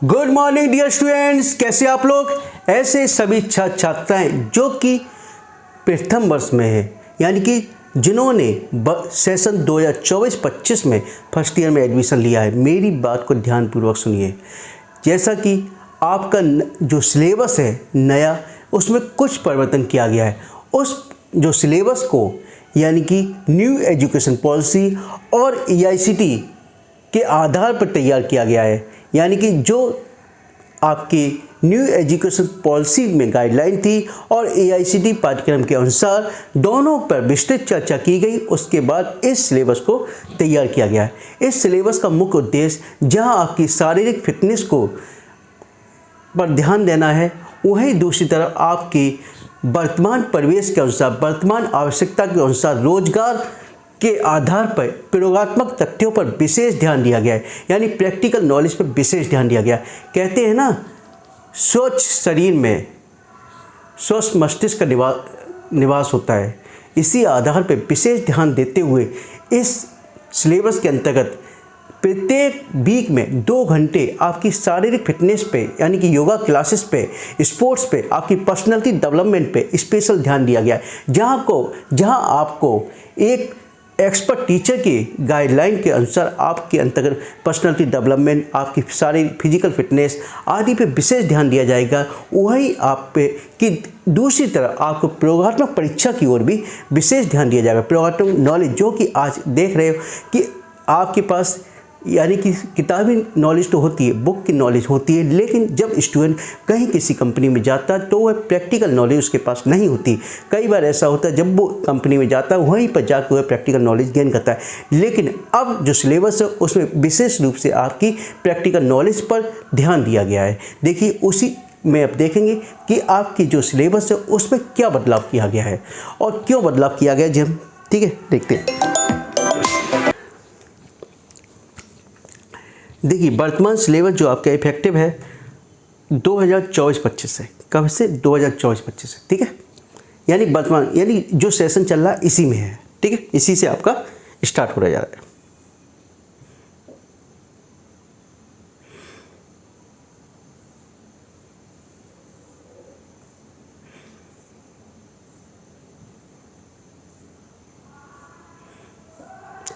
Good morning dear students, कैसे आप लोग। ऐसे सभी छात्र छात्राएं जो कि प्रथम वर्ष में है, यानी कि जिन्होंने सेशन 2024-25 में फर्स्ट ईयर में एडमिशन लिया है, मेरी बात को ध्यानपूर्वक सुनिए। जैसा कि आपका जो सिलेबस है नया, उसमें कुछ परिवर्तन किया गया है। उस जो सिलेबस को यानी कि न्यू एजुकेशन पॉलिसी और EICT के आधार पर तैयार किया गया है। यानी कि जो आपकी न्यू एजुकेशन पॉलिसी में गाइडलाइन थी और EICT पाठ्यक्रम के अनुसार दोनों पर विस्तृत चर्चा की गई, उसके बाद इस सिलेबस को तैयार किया गया है। इस सिलेबस का मुख्य उद्देश्य जहां आपकी शारीरिक फिटनेस को पर ध्यान देना है, वहीं दूसरी तरफ आपकी वर्तमान परिवेश के अनुसार, वर्तमान आवश्यकता के अनुसार रोजगार के आधार पर प्रयोगात्मक तथ्यों पर विशेष ध्यान दिया गया है। यानी प्रैक्टिकल नॉलेज पर विशेष ध्यान दिया गया है। कहते हैं ना, स्वच्छ शरीर में स्वस्थ मस्तिष्क का निवास होता है। इसी आधार पर विशेष ध्यान देते हुए इस सिलेबस के अंतर्गत प्रत्येक वीक में 2 घंटे आपकी शारीरिक फिटनेस पे, यानी कि योगा क्लासेस पे, स्पोर्ट्स पे, आपकी पर्सनालिटी डेवलपमेंट पे स्पेशल ध्यान दिया गया है। जहां आपको एक एक्सपर्ट टीचर की गाइडलाइन के अनुसार आपके अंतर्गत पर्सनालिटी डेवलपमेंट, आपकी सारी फिजिकल फिटनेस आदि पे विशेष ध्यान दिया जाएगा। वही आप पे कि दूसरी तरफ आपको प्रयोगात्मक परीक्षा की ओर भी विशेष ध्यान दिया जाएगा। प्रयोगात्मक नॉलेज जो कि आज देख रहे हो कि आपके पास यानी कि किताबी नॉलेज तो होती है, बुक की नॉलेज होती है, लेकिन जब स्टूडेंट कहीं किसी कंपनी में जाता है तो वह प्रैक्टिकल नॉलेज उसके पास नहीं होती। कई बार ऐसा होता है जब वो कंपनी में जाता है वहीं पर जाकर वह प्रैक्टिकल नॉलेज गेन करता है। लेकिन अब जो सिलेबस है उसमें विशेष रूप से आपकी प्रैक्टिकल नॉलेज पर ध्यान दिया गया है। देखिए, उसी में अब देखेंगे कि आपकी जो सिलेबस है उसमें क्या बदलाव किया गया है और क्यों बदलाव किया गया है। ठीक है, देखते हैं। देखिए, वर्तमान सिलेबस जो आपका इफेक्टिव है 2024-25 से। कब से? 2024-25 से। ठीक है, यानी वर्तमान यानी जो सेशन चल रहा है इसी में है। ठीक है, इसी से आपका स्टार्ट हो रहा जा रहा है।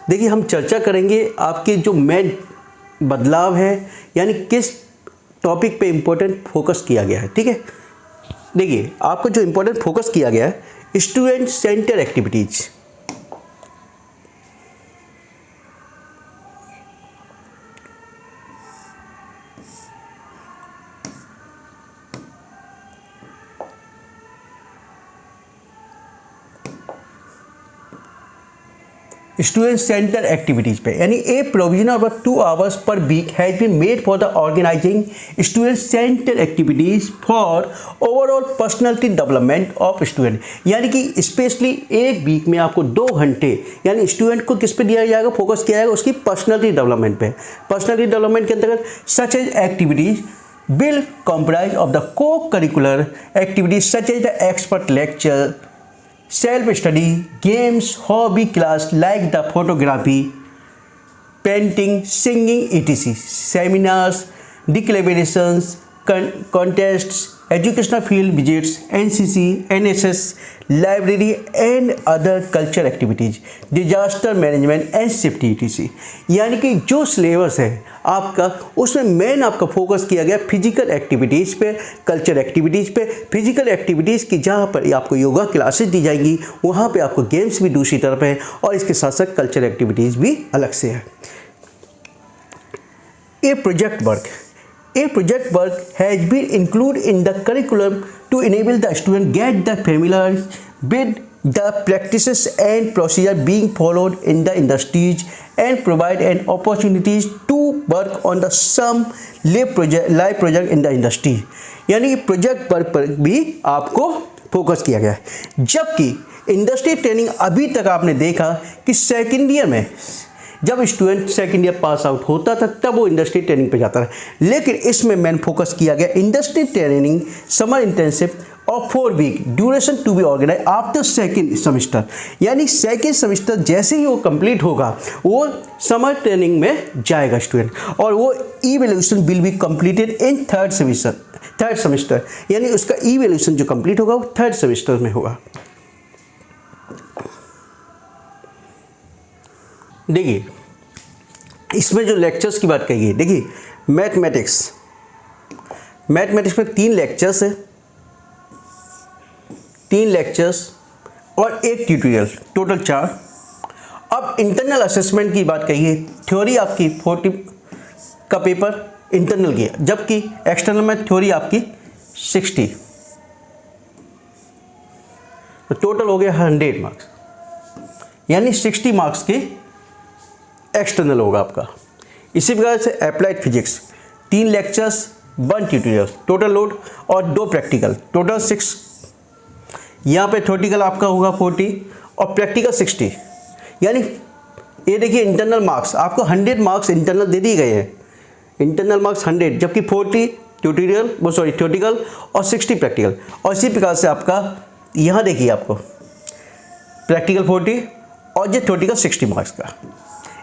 देखिए, हम चर्चा करेंगे आपके जो मेन बदलाव है, यानी किस टॉपिक पे इम्पोर्टेंट फोकस किया गया है। ठीक है, देखिए आपको जो इम्पोर्टेंट फोकस किया गया है, student centre activities. Student centre activities पे, यानी ए प्रोविजन ऑफ 2 hours पर week has been made for the organizing student centre activities for overall personality development of student. यानी कि स्पेशली एक वीक में आपको 2 घंटे यानी स्टूडेंट को किस पे दिया जाएगा, फोकस किया जाएगा उसकी पर्सनालिटी डेवलपमेंट पे। पर्सनालिटी डेवलपमेंट के अंतर्गत such as activities will comprise of the co-curricular activities such as the expert lecture, self-study, games, hobby class like the photography, painting, singing, etc. Seminars, declamations, contests, educational field visits, NCC, NSS, library and other culture activities, disaster management and safety, etc. यानी कि जो syllabus है आपका, उसमें main आपका focus किया गया physical activities पे, कल्चर एक्टिविटीज़ पे। फिजिकल एक्टिविटीज़ की जहाँ पर आपको योगा क्लासेस दी जाएंगी, वहाँ पे आपको गेम्स भी दूसरी तरफ है और इसके साथ साथ कल्चर एक्टिविटीज़ भी अलग से है। A project work has been included in the curriculum to enable the student get the familiar with the practices and procedure being followed in the industries and provide an opportunities to work on the some live project in the industry। यानी कि project work पर भी आपको focus किया गया है। जबकि industry training अभी तक आपने देखा कि सेकेंड ईयर में जब student second year pass out होता था तब वो इंडस्ट्री ट्रेनिंग पे जाता था, लेकिन इसमें मेन फोकस किया गया इंडस्ट्री ट्रेनिंग समर इंटर्नशिप और 4 week duration to be organize after second semester, यानी सेकेंड सेमेस्टर जैसे ही वो कंप्लीट होगा वो समर ट्रेनिंग में जाएगा स्टूडेंट, और वो evaluation will be completed in third semester, यानी उसका इवैल्यूएशन जो कंप्लीट होगा वो थर्ड सेमेस्टर में होगा। देखिए इसमें जो लेक्चर्स की बात कही है, देखिए मैथमेटिक्स में 3 लेक्चर्स है, 3 लेक्चर्स और 1 ट्यूटोरियल, टोटल 4। अब इंटरनल असेसमेंट की बात कहिए, थ्योरी आपकी 40 का पेपर इंटरनल की, जबकि एक्सटर्नल में थ्योरी आपकी 60, तो टोटल हो गया 100 मार्क्स, यानी 60 मार्क्स की एक्सटर्नल होगा आपका। इसी प्रकार से applied physics 3 lectures 1 tutorial, total load और 2 प्रैक्टिकल, टोटल 6। यहाँ पे थ्योरेटिकल आपका होगा 40 और प्रैक्टिकल 60, यानी ये देखिए इंटरनल मार्क्स आपको 100 मार्क्स इंटरनल दे दिए गए हैं, इंटरनल मार्क्स 100, जबकि 40 थ्योरेटिकल और 60 प्रैक्टिकल। और इसी प्रकार से आपका यहाँ देखिए आपको प्रैक्टिकल 40 और ये थ्योरेटिकल 60 मार्क्स का,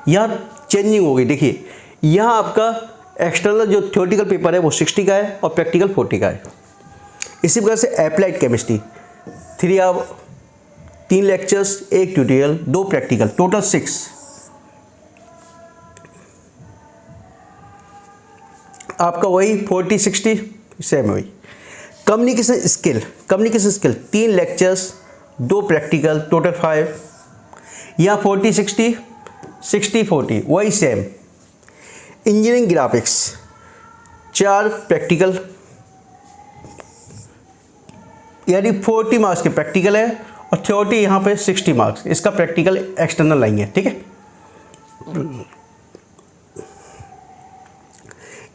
यहाँ चेंजिंग हो गई। देखिए यहाँ आपका एक्सटर्नल जो थ्योरेटिकल पेपर है वो 60 का है और प्रैक्टिकल 40 का है। इसी प्रकार से applied chemistry 3 lectures 1 tutorial 2 practical, total 6। आपका वही 40-60 सेम वही। Communication skill 3 lectures 2 practical, total 5। यहाँ 40-60 60-40 वही सेम। इंजीनियरिंग ग्राफिक्स 4 प्रैक्टिकल, यानी 40 मार्क्स के प्रैक्टिकल है और थ्योरी यहाँ पे 60 मार्क्स, इसका प्रैक्टिकल एक्सटर्नल लाएंगे, ठीक है।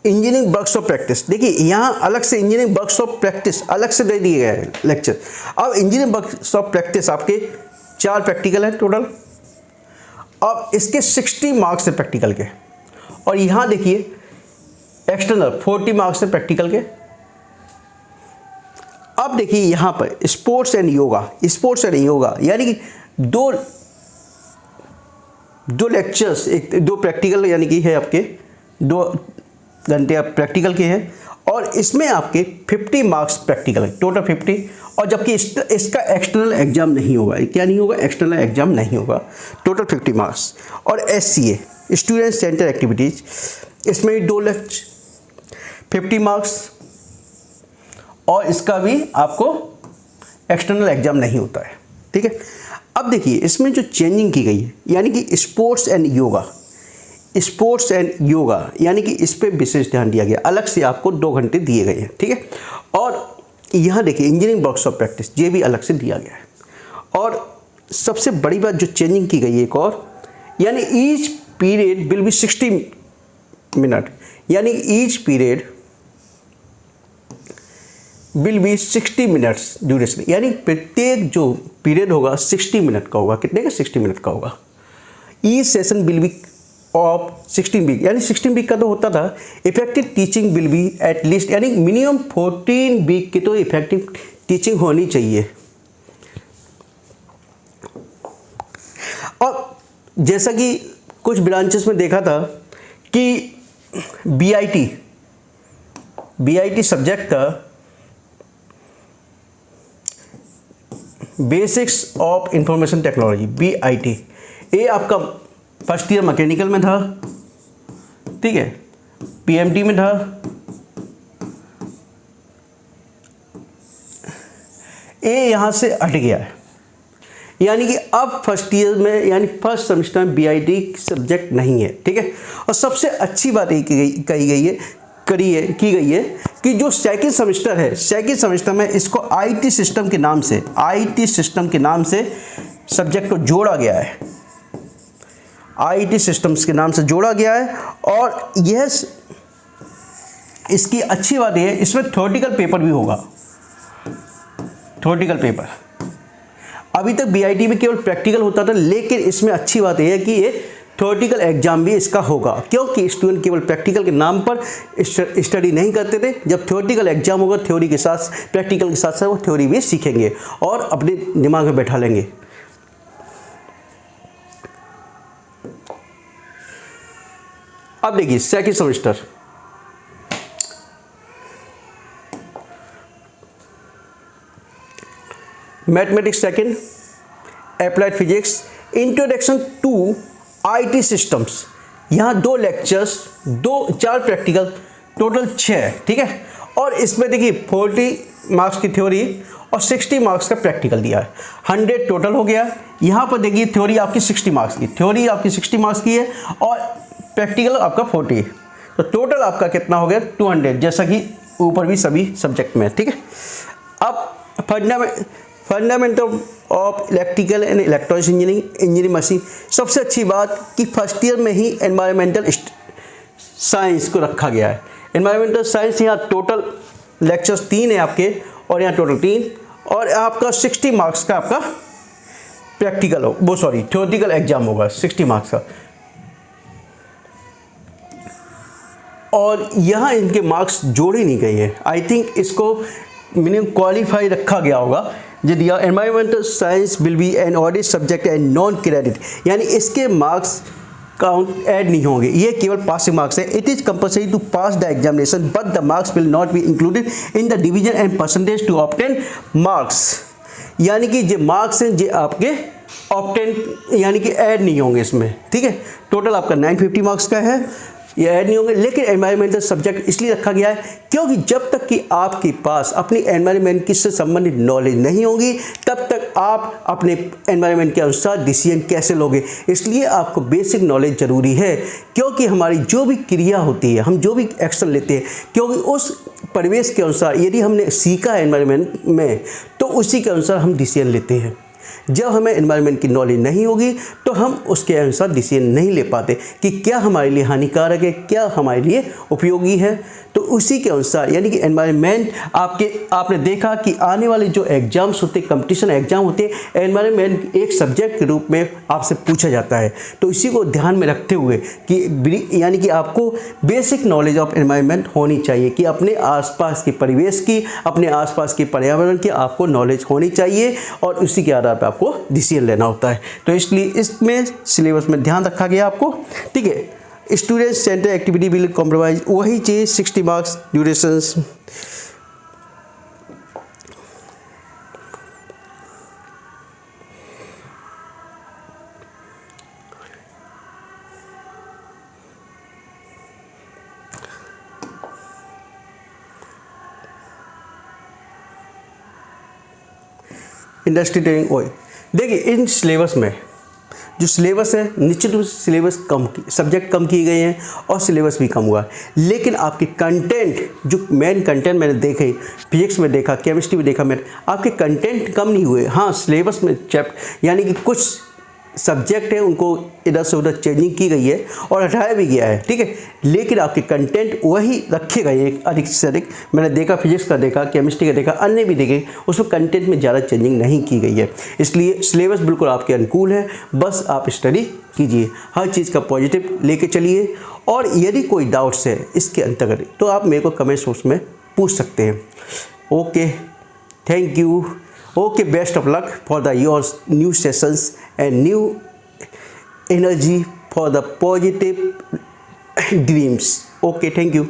इंजीनियरिंग वर्कशॉप प्रैक्टिस, देखिए यहाँ अलग से इंजीनियरिंग वर्कशॉप प्रैक्टिस अलग से दे दिए गए हैं लेक्चर। अब इंजीनियरिंग वर्कशॉप प्रैक्टिस आपके 4 प्रैक्टिकल है टोटल, अब इसके 60 मार्क्स है प्रैक्टिकल के, और यहाँ देखिए एक्सटर्नल 40 मार्क्स है प्रैक्टिकल के। अब देखिए यहाँ पर स्पोर्ट्स एंड योगा, यानी कि 2 लेक्चर्स 2 प्रैक्टिकल, यानी कि है आपके 2 घंटे आप प्रैक्टिकल के हैं, और इसमें आपके 50 मार्क्स प्रैक्टिकल है, टोटल 50। और जबकि इसका एक्सटर्नल एग्जाम नहीं होगा, क्या नहीं होगा, एक्सटर्नल एग्जाम नहीं होगा, टोटल 50 मार्क्स। और SCA स्टूडेंट सेंटर एक्टिविटीज़, इसमें भी 2 लेक्चर 50 मार्क्स, और इसका भी आपको एक्सटर्नल एग्जाम नहीं होता है, ठीक है। अब देखिए इसमें जो चेंजिंग की गई है, यानी कि स्पोर्ट्स एंड योगा, यानी कि इस पर विशेष ध्यान दिया गया, अलग से आपको 2 घंटे दिए गए हैं, ठीक है। और यहाँ देखिए इंजीनियरिंग वर्कशॉप प्रैक्टिस, ये भी अलग से दिया गया है। और सबसे बड़ी बात जो चेंजिंग की गई है एक और, यानी each period will be 60 minute, यानी each period will be 60 minutes duration, यानी प्रत्येक जो पीरियड होगा 60 मिनट का होगा। कितने का? 60 मिनट का होगा। Each session will be of 16 week, यानी 16 वीक का तो होता था। Effective teaching will be at least, यानी मिनिमम 14 वीक की तो इफेक्टिव टीचिंग होनी चाहिए। और जैसा कि कुछ ब्रांचेस में देखा था कि BIT सब्जेक्ट था basics of information technology, BIT, ये आपका फर्स्ट ईयर मैकेनिकल में था, ठीक है, PMT में था, ये यहाँ से हट गया है, यानी कि अब फर्स्ट ईयर में, यानी फर्स्ट सेमेस्टर में BIT सब्जेक्ट नहीं है, ठीक है। और सबसे अच्छी बात ये की गई है कि जो सेकंड सेमेस्टर है, सेकंड सेमेस्टर में इसको IT सिस्टम के नाम से सब्जेक्ट को जोड़ा गया है, IT सिस्टम्स के नाम से जोड़ा गया है। और यह इसकी अच्छी बात यह है, इसमें थ्योरेटिकल पेपर भी होगा, थ्योरेटिकल पेपर। अभी तक BIT में केवल प्रैक्टिकल होता था, लेकिन इसमें अच्छी बात यह है कि ये थ्योरेटिकल एग्जाम भी इसका होगा, क्योंकि स्टूडेंट केवल प्रैक्टिकल के नाम पर स्टडी नहीं करते थे। जब थ्योरेटिकल एग्जाम होगा, थ्योरी के साथ प्रैक्टिकल के साथ साथ वो थ्योरी भी सीखेंगे और अपने दिमाग में बैठा लेंगे। अब देखिए second semester, mathematics second, applied physics, introduction to IT systems. यहाँ 2 लेक्चर्स, 4 प्रैक्टिकल, टोटल 6, ठीक है। और इसमें देखिए 40 मार्क्स की थ्योरी और 60 मार्क्स का प्रैक्टिकल दिया है, 100 टोटल हो गया। यहाँ पर देखिए थ्योरी आपकी 60 मार्क्स की, थ्योरी आपकी 60 मार्क्स की है और प्रैक्टिकल आपका 40, तो टोटल आपका कितना हो गया 200, जैसा कि ऊपर भी सभी सब्जेक्ट में, ठीक है। अब fundamental of electrical and electronics engineering machine. सबसे अच्छी बात कि फर्स्ट ईयर में ही एनवायरमेंटल साइंस को रखा गया है। एनवायरमेंटल साइंस यहाँ टोटल लेक्चर्स 3 है आपके, और यहाँ टोटल 3, और आपका 60 मार्क्स का आपका प्रैक्टिकल हो, वो सॉरी थ्योरेटिकल एग्जाम होगा 60 मार्क्स का। और यहाँ इनके मार्क्स जोड़े नहीं गए हैं, आई थिंक इसको मिनिमम क्वालिफाई रखा गया होगा। यदि environmental science will be an audit subject and non credit, यानी इसके मार्क्स काउंट ऐड नहीं होंगे, ये केवल पासिंग मार्क्स है। It is compulsory to pass the examination but the marks will not be included in the division and percentage to obtain marks, यानी कि जो मार्क्स हैं जो आपके ऑब्टेन यानी कि ऐड नहीं होंगे इसमें, ठीक है। टोटल आपका 950 मार्क्स का है, ये ऐड नहीं होंगे। लेकिन एनवायरमेंटल सब्जेक्ट इसलिए रखा गया है क्योंकि जब तक कि आपके पास अपनी एनवायरमेंट की से संबंधित नॉलेज नहीं होगी, तब तक आप अपने एनवायरमेंट के अनुसार डिसीजन कैसे लोगे। इसलिए आपको बेसिक नॉलेज ज़रूरी है, क्योंकि हमारी जो भी क्रिया होती है, हम जो भी एक्शन लेते हैं, क्योंकि उस परिवेश के अनुसार यदि हमने सीखा है एनवायरमेंट में, तो उसी के अनुसार हम डिसीजन लेते हैं। जब हमें एनवायरनमेंट की नॉलेज नहीं होगी तो हम उसके अनुसार डिसीजन नहीं ले पाते कि क्या हमारे लिए हानिकारक है, क्या हमारे लिए उपयोगी है। तो उसी के अनुसार यानी कि एनवायरनमेंट आपने देखा कि आने वाले जो एग्जाम्स होते हैं, कंपटीशन एग्जाम होते हैं, एनवायरनमेंट एक सब्जेक्ट के रूप में आपसे पूछा जाता है। तो इसी को ध्यान में रखते हुए कि यानी कि आपको बेसिक नॉलेज ऑफ एनवायरनमेंट होनी चाहिए कि अपने आसपास के परिवेश की, अपने आसपास के पर्यावरण की आपको नॉलेज होनी चाहिए और उसी के आधार पर आपको डिसीजन लेना होता है। तो इसलिए इसमें सिलेबस में ध्यान रखा गया आपको, ठीक है। Student centre activity will compromise, वही चीज़ 60 मार्क्स ड्यूरेशंस। इंडस्ट्री ट्रेनिंग ओए, देखिए इन सिलेबस में जो सिलेबस है निश्चित रूप से सिलेबस सब्जेक्ट कम किए गए हैं और सिलेबस भी कम हुआ है, लेकिन आपके कंटेंट जो मेन कंटेंट मैंने देखे, फिजिक्स में देखा, केमिस्ट्री में देखा, मैंने आपके कंटेंट कम नहीं हुए। हाँ, सिलेबस में यानी कि कुछ सब्जेक्ट है उनको इधर से उधर चेंजिंग की गई है और हटाया भी गया है, ठीक है, लेकिन आपके कंटेंट वही रखे गए अधिक से अधिक। मैंने देखा फिजिक्स का देखा, केमिस्ट्री का देखा, अन्य भी देखे, उसमें कंटेंट में ज़्यादा चेंजिंग नहीं की गई है। इसलिए सिलेबस बिल्कुल आपके अनुकूल है, बस आप स्टडी कीजिए, हर चीज़ का पॉजिटिव लेके चलिए। और यदि कोई डाउट्स है इसके अंतर्गत तो आप मेरे को कमेंट बॉक्स में पूछ सकते हैं। Okay, thank you. Okay, best of luck for your new sessions and new energy for the positive dreams. Okay, thank you.